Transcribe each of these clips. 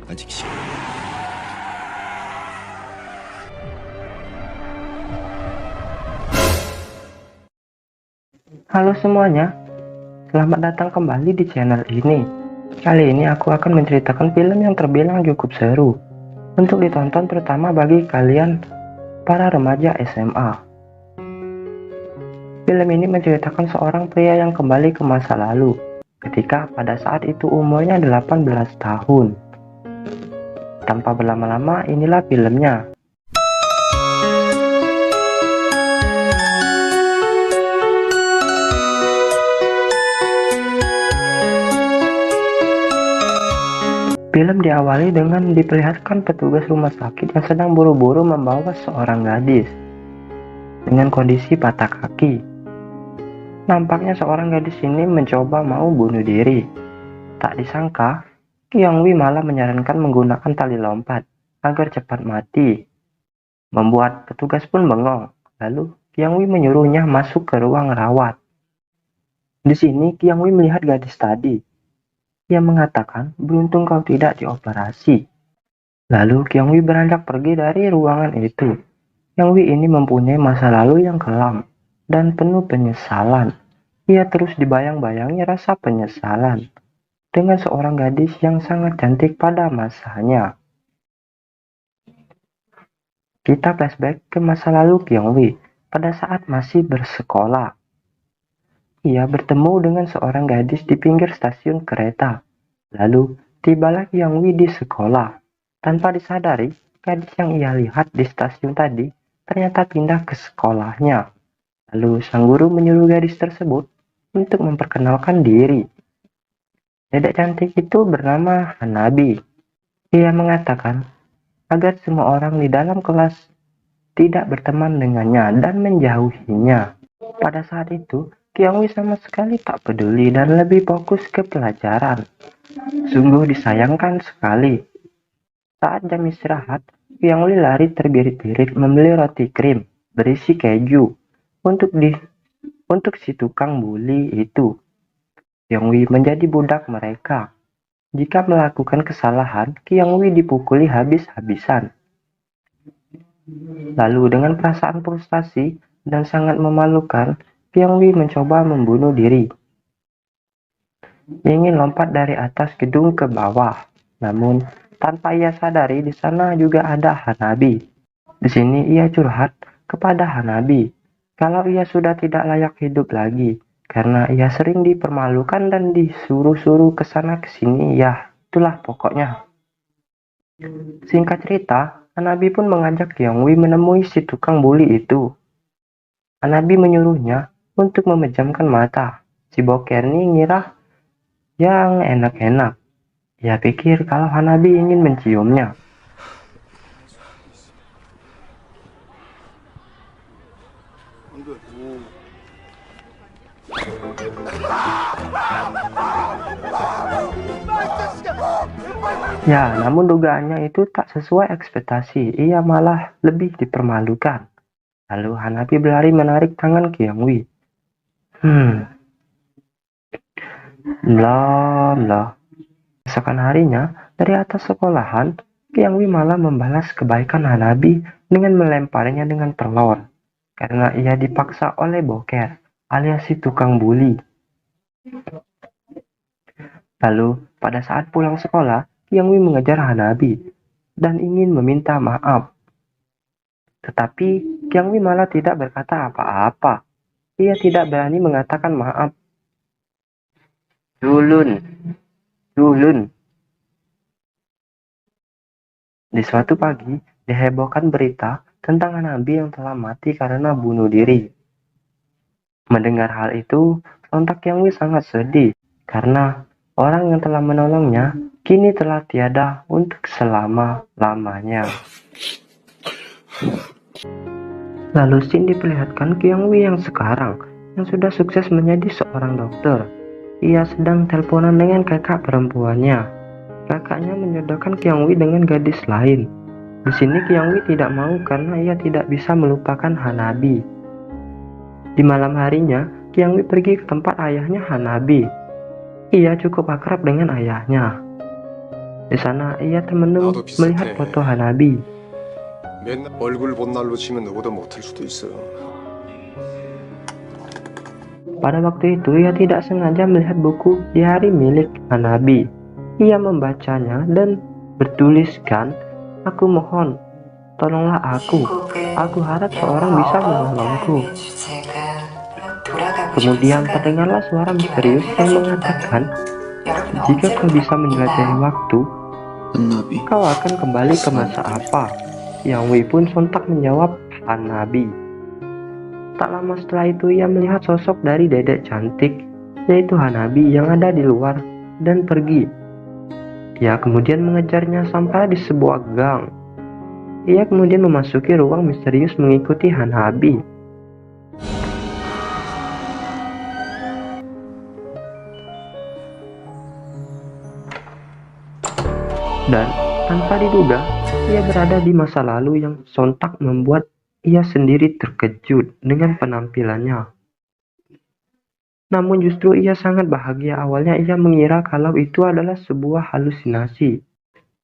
아직 시간. Halo semuanya, selamat datang kembali di channel ini. Kali ini aku akan menceritakan film yang terbilang cukup seru untuk ditonton, terutama bagi kalian para remaja SMA. Film ini menceritakan seorang pria yang kembali ke masa lalu ketika pada saat itu umurnya 18 tahun. Tanpa berlama-lama, inilah filmnya. Film diawali dengan diperlihatkan petugas rumah sakit yang sedang buru-buru membawa seorang gadis dengan kondisi patah kaki. Nampaknya seorang gadis ini mencoba mau bunuh diri. Tak disangka, Kyung Wi malah menyarankan menggunakan tali lompat agar cepat mati. Membuat petugas pun bengong. Lalu Kyung Wi menyuruhnya masuk ke ruang rawat. Di sini Kyung Wi melihat gadis tadi. Ia mengatakan, beruntung kau tidak dioperasi. Lalu Kyung Wi beranjak pergi dari ruangan itu. Kyung Wi ini mempunyai masa lalu yang kelam dan penuh penyesalan. Ia terus dibayang-bayangi rasa penyesalan dengan seorang gadis yang sangat cantik pada masanya. Kita flashback ke masa lalu Kyung Wi pada saat masih bersekolah. Ia bertemu dengan seorang gadis di pinggir stasiun kereta. Lalu, tibalah Kyung Wi di sekolah. Tanpa disadari, gadis yang ia lihat di stasiun tadi ternyata pindah ke sekolahnya. Lalu, sang guru menyuruh gadis tersebut untuk memperkenalkan diri. Dedek cantik itu bernama Hanabi. Ia mengatakan agar semua orang di dalam kelas tidak berteman dengannya dan menjauhinya. Pada saat itu, Kyung Wi sama sekali tak peduli dan lebih fokus ke pelajaran. Sungguh disayangkan sekali. Saat jam istirahat, Kyung Wi lari terbirit-birit membeli roti krim berisi keju untuk si tukang buli itu. Kyung Wi menjadi budak mereka. Jika melakukan kesalahan, Kyung Wi dipukuli habis-habisan. Lalu dengan perasaan frustasi dan sangat memalukan, Kyung Wi mencoba membunuh diri. Ingin lompat dari atas gedung ke bawah. Namun, tanpa ia sadari di sana juga ada Hanabi. Di sini ia curhat kepada Hanabi kalau ia sudah tidak layak hidup lagi karena ia sering dipermalukan dan disuruh-suruh ke sana ke sini. Ya, itulah pokoknya. Singkat cerita, Hanabi pun mengajak Kyung Wi menemui si tukang buli itu. Hanabi menyuruhnya untuk memejamkan mata. Si boker ini ngira yang enak-enak. Ia pikir kalau Hanabi ingin menciumnya. Ya, namun dugaannya itu tak sesuai ekspektasi. Ia malah lebih dipermalukan. Lalu Hanabi berlari menarik tangan Kyung Wi. Bla. Keesokan harinya, dari atas sekolahan, Kyung Wi malah membalas kebaikan Hanabi dengan melemparinya dengan telur. Karena ia dipaksa oleh boker, alias si tukang buli. Lalu, pada saat pulang sekolah, Kyung Wi mengejar Hanabi dan ingin meminta maaf. Tetapi, Kyung Wi malah tidak berkata apa-apa. Ia tidak berani mengatakan maaf. Dulun. Di suatu pagi, dihebohkan berita tentang Hanabi yang telah mati karena bunuh diri. Mendengar hal itu, sontak Kyung Wi sangat sedih karena orang yang telah menolongnya kini telah tiada untuk selama-lamanya. Lalu scene diperlihatkan Kyung Wi yang sekarang, yang sudah sukses menjadi seorang dokter. Ia sedang teleponan dengan kakak perempuannya. Kakaknya menjodohkan Kyung Wi dengan gadis lain. Di sini Kyung Wi tidak mau karena ia tidak bisa melupakan Hanabi. Di malam harinya, Kyung Wi pergi ke tempat ayahnya Hanabi. Ia cukup akrab dengan ayahnya. Di sana ia termenung 나도 melihat 비슷해. foto Hanabi. 맨날 얼굴 본 날로 치면 누구도 못할 수도 있어. Pada waktu itu ia tidak sengaja melihat buku diari milik Hanabi. Ia membacanya dan bertuliskan, "Aku mohon, tolonglah aku. Aku harap seorang bisa menolongku." Kemudian terdengarlah suara misterius yang mengatakan, "Jika kau bisa menjelajahi waktu, kau akan kembali ke masa apa?" Yang Wei pun sontak menjawab, "Hanabi." Tak lama setelah itu ia melihat sosok dari dedek cantik, yaitu Hanabi yang ada di luar dan pergi. Ia kemudian mengejarnya sampai di sebuah gang. Ia kemudian memasuki ruang misterius mengikuti Hanabi. Dan tanpa diduga, ia berada di masa lalu yang sontak membuat ia sendiri terkejut dengan penampilannya. Namun justru ia sangat bahagia. Awalnya ia mengira kalau itu adalah sebuah halusinasi.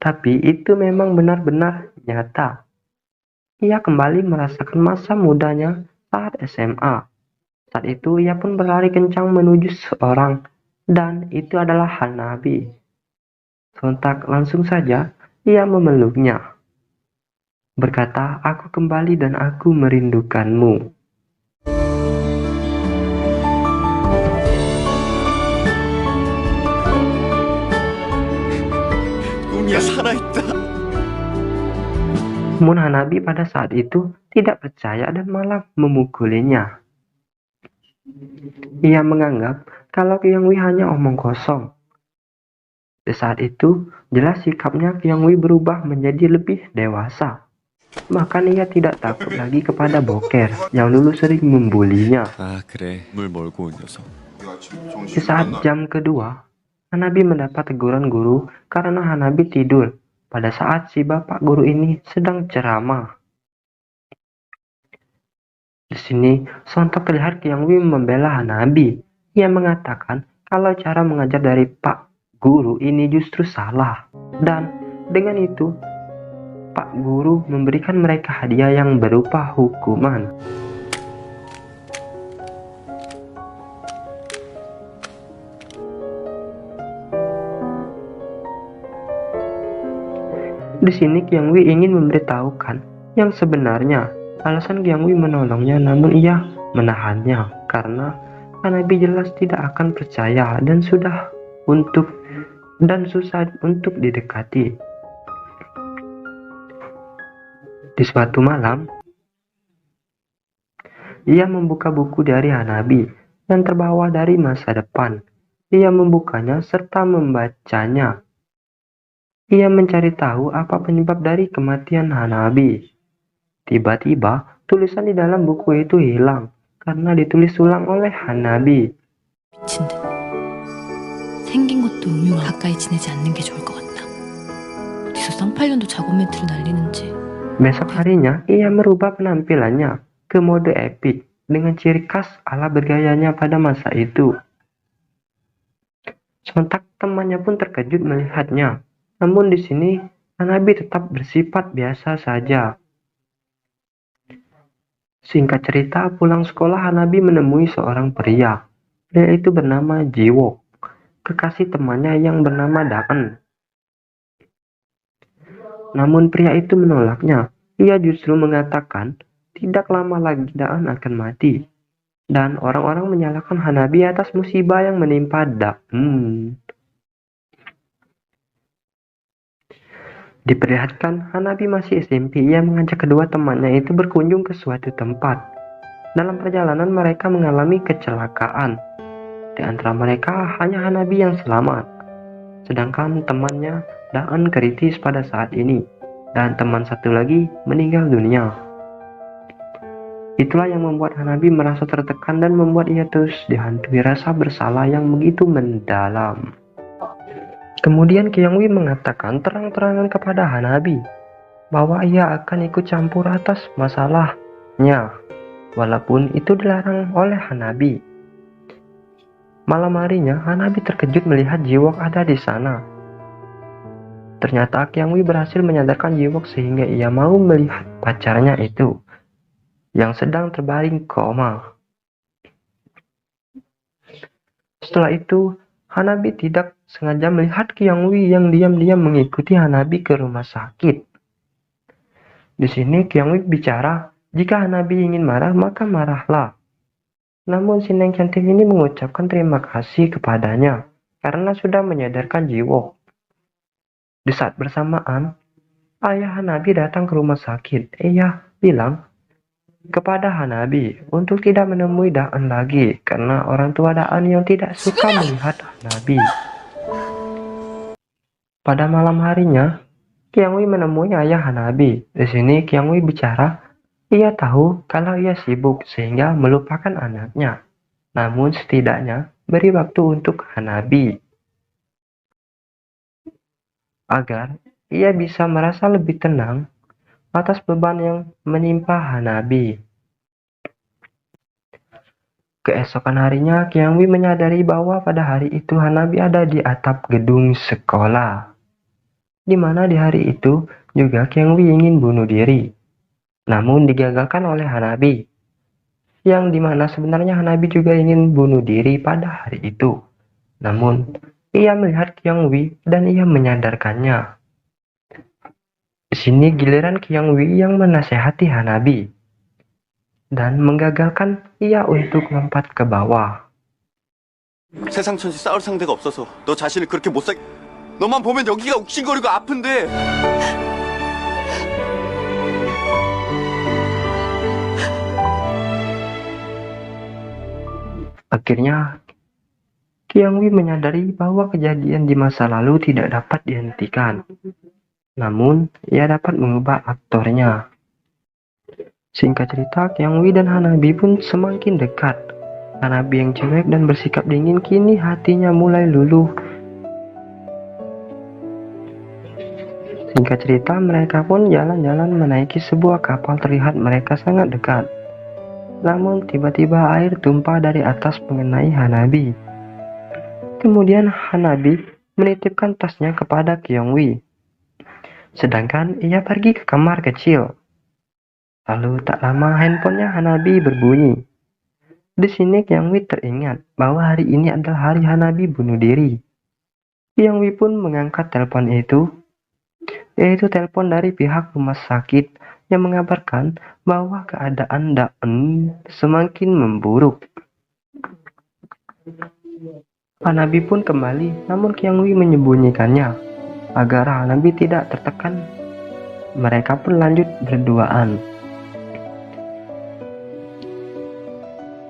Tapi itu memang benar-benar nyata. Ia kembali merasakan masa mudanya saat SMA. Saat itu ia pun berlari kencang menuju seorang, dan itu adalah Hanabi. Sontak langsung saja ia memeluknya. Berkata, "Aku kembali dan aku merindukanmu." 꿈이야 살아있다. Namun Hanabi pada saat itu tidak percaya dan malah memukulinya. Ia menganggap kalau Qiang Wei hanya omong kosong. Di saat itu, jelas sikapnya Qiang Wei berubah menjadi lebih dewasa. Bahkan ia tidak takut lagi kepada Boker yang dulu sering membulinya. 아, 그래. 물 몰고 온 녀석. Di saat jam kedua, Hanabi mendapat teguran guru karena Hanabi tidur pada saat si bapak guru ini sedang ceramah. Di sini, sontak terlihat Qiang Wei membela Hanabi. Ia mengatakan kalau cara mengajar dari Pak Guru ini justru salah. Dan dengan itu, Pak Guru memberikan mereka hadiah yang berupa hukuman. Di sini Qiang Wei ingin memberitahukan yang sebenarnya. Alasan Qiang Wei menolongnya, namun ia menahannya karena Hanabi jelas tidak akan percaya dan susah untuk didekati. Di suatu malam, ia membuka buku dari Hanabi yang terbawa dari masa depan. Ia membukanya serta membacanya. Ia mencari tahu apa penyebab dari kematian Hanabi. Tiba-tiba, tulisan di dalam buku itu hilang karena ditulis ulang oleh Hanabi. 미친 듯. 생긴 것도 음흉 가까이 지내지 않는 게 좋을 것 같다. 어디서 쌍팔년도 작업 멘트를 날리는지. Besok harinya, ia merubah penampilannya ke mode epic dengan ciri khas ala bergayanya pada masa itu. Sontak temannya pun terkejut melihatnya. Namun di sini, Hanabi tetap bersifat biasa saja. Singkat cerita, pulang sekolah Hanabi menemui seorang pria. Pria itu bernama Jiwok, kekasih temannya yang bernama Daan. Namun pria itu menolaknya. Ia justru mengatakan tidak lama lagi Daan akan mati. Dan orang-orang menyalahkan Hanabi atas musibah yang menimpa Daan. Diperlihatkan Hanabi masih SMP. Ia mengajak kedua temannya itu berkunjung ke suatu tempat. Dalam perjalanan mereka mengalami kecelakaan. Di antara mereka hanya Hanabi yang selamat. Sedangkan temannya Daan kritis pada saat ini, dan teman satu lagi meninggal dunia. Itulah yang membuat Hanabi merasa tertekan dan membuat ia terus dihantui rasa bersalah yang begitu mendalam. Kemudian Qiang Wei mengatakan terang-terangan kepada Hanabi bahwa ia akan ikut campur atas masalahnya, walaupun itu dilarang oleh Hanabi. Malam harinya, Hanabi terkejut melihat Jiwok ada di sana. Ternyata Qiang Wei berhasil menyadarkan Jiwok sehingga ia mau melihat pacarnya itu yang sedang terbaring koma. Setelah itu, Hanabi tidak sengaja melihat Qiang Wei yang diam-diam mengikuti Hanabi ke rumah sakit. Di sini Qiang Wei bicara, jika Hanabi ingin marah maka marahlah. Namun si Neng cantik ini mengucapkan terima kasih kepadanya karena sudah menyadarkan Jiwok. Di saat bersamaan, ayah Hanabi datang ke rumah sakit. Ia bilang kepada Hanabi untuk tidak menemui Daan lagi karena orang tua Daan yang tidak suka melihat Hanabi. Pada malam harinya, Qiang Wei menemui ayah Hanabi. Di sini Qiang Wei bicara, ia tahu kalau ia sibuk sehingga melupakan anaknya. Namun setidaknya beri waktu untuk Hanabi agar ia bisa merasa lebih tenang atas beban yang menimpa Hanabi. Keesokan harinya, Qiang Wei menyadari bahwa pada hari itu Hanabi ada di atap gedung sekolah. Di mana di hari itu juga Qiang Wei ingin bunuh diri. Namun digagalkan oleh Hanabi. Yang dimana sebenarnya Hanabi juga ingin bunuh diri pada hari itu. Namun, ia melihat Qiang Wei dan ia menyadarkannya. Di sini giliran Qiang Wei yang menasehati Hanabi dan menggagalkan ia untuk lompat ke bawah. 세상 천지 싸울 상대가 없어서 너 자신을 그렇게 못 살. 너만 보면 여기가 욱신거리고 아픈데. Akhirnya, Qiang Wei menyadari bahwa kejadian di masa lalu tidak dapat dihentikan. Namun, ia dapat mengubah aktornya. Singkat cerita, Qiang Wei dan Hanabi pun semakin dekat. Hanabi yang cuek dan bersikap dingin kini hatinya mulai luluh. Singkat cerita, mereka pun jalan-jalan menaiki sebuah kapal terlihat mereka sangat dekat. Namun tiba-tiba air tumpah dari atas mengenai Hanabi. Kemudian Hanabi menitipkan tasnya kepada Qiang Wei. Sedangkan ia pergi ke kamar kecil. Lalu tak lama handphonenya Hanabi berbunyi. Di sini Qiang Wei teringat bahwa hari ini adalah hari Hanabi bunuh diri. Qiang Wei pun mengangkat telepon itu, yaitu telepon dari pihak rumah sakit yang mengabarkan bahwa keadaan Daan semakin memburuk. Hanabi pun kembali, namun Qiang Wei menyembunyikannya agar Hanabi tidak tertekan. Mereka pun lanjut berduaan.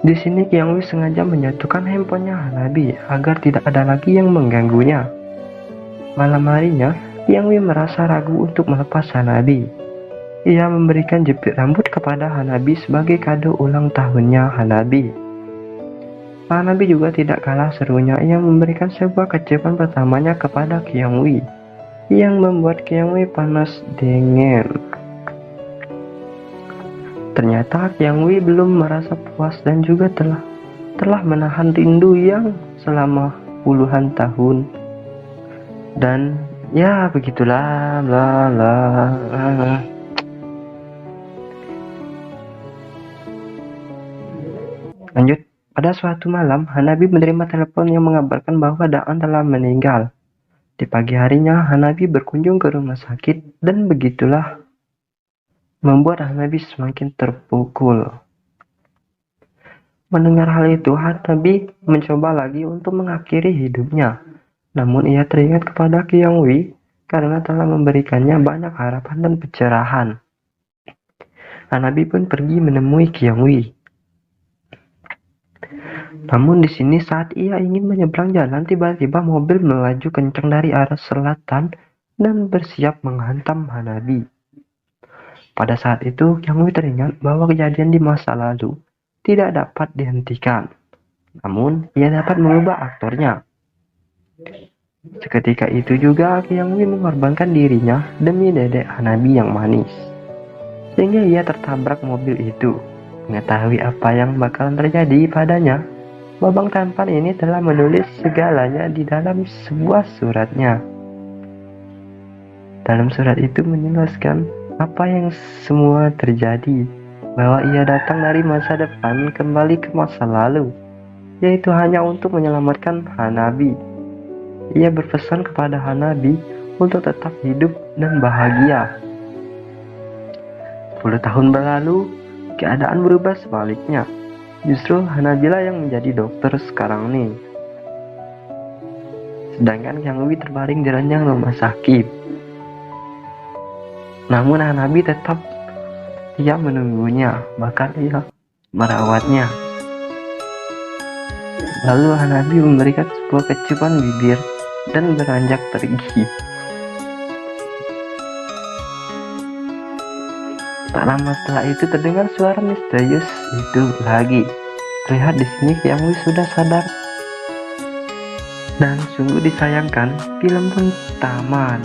Di sini Qiang Wei sengaja menyatukan handphonenya Hanabi agar tidak ada lagi yang mengganggunya. Malam harinya, Qiang Wei merasa ragu untuk melepas Hanabi. Ia memberikan jepit rambut kepada Hanabi sebagai kado ulang tahunnya Hanabi. Hanabi juga tidak kalah serunya, ia memberikan sebuah kejutan pertamanya kepada Qiang Wei yang membuat Qiang Wei panas dingin. Ternyata Qiang Wei belum merasa puas dan juga telah menahan rindu yang selama puluhan tahun. Dan ya begitulah bla bla. Lanjut. Pada suatu malam, Hanabi menerima telepon yang mengabarkan bahwa Daan telah meninggal. Di pagi harinya, Hanabi berkunjung ke rumah sakit dan begitulah membuat Hanabi semakin terpukul. Mendengar hal itu, Hanabi mencoba lagi untuk mengakhiri hidupnya. Namun ia teringat kepada Qiang Wei karena telah memberikannya banyak harapan dan pencerahan. Hanabi pun pergi menemui Qiang Wei. Namun di sini saat ia ingin menyeberang jalan, tiba-tiba mobil melaju kencang dari arah selatan dan bersiap menghantam Hanabi. Pada saat itu, Qiang Wei teringat bahwa kejadian di masa lalu tidak dapat dihentikan. Namun, ia dapat mengubah aktornya. Seketika itu juga Qiang Wei mengorbankan dirinya demi dedek Hanabi yang manis. Sehingga ia tertabrak mobil itu. Mengetahui apa yang bakalan terjadi padanya, Babang Tampan ini telah menulis segalanya di dalam sebuah suratnya. Dalam surat itu menjelaskan apa yang semua terjadi, bahwa ia datang dari masa depan kembali ke masa lalu, yaitu hanya untuk menyelamatkan Hanabi. Ia berpesan kepada Hanabi untuk tetap hidup dan bahagia. 10 tahun berlalu, keadaan berubah sebaliknya. Justru Hanabila yang menjadi dokter sekarang nih. Sedangkan Kyangwi terbaring di ranjang rumah sakit. Namun Hanabi tetap ia menunggunya, bahkan ia merawatnya. Lalu Hanabi memberikan sebuah kecupan bibir dan beranjak pergi. Tak lama setelah itu terdengar suara misterius itu lagi. Terlihat di sini Kyangwi sudah sadar. Dan sungguh disayangkan, film pun tamat.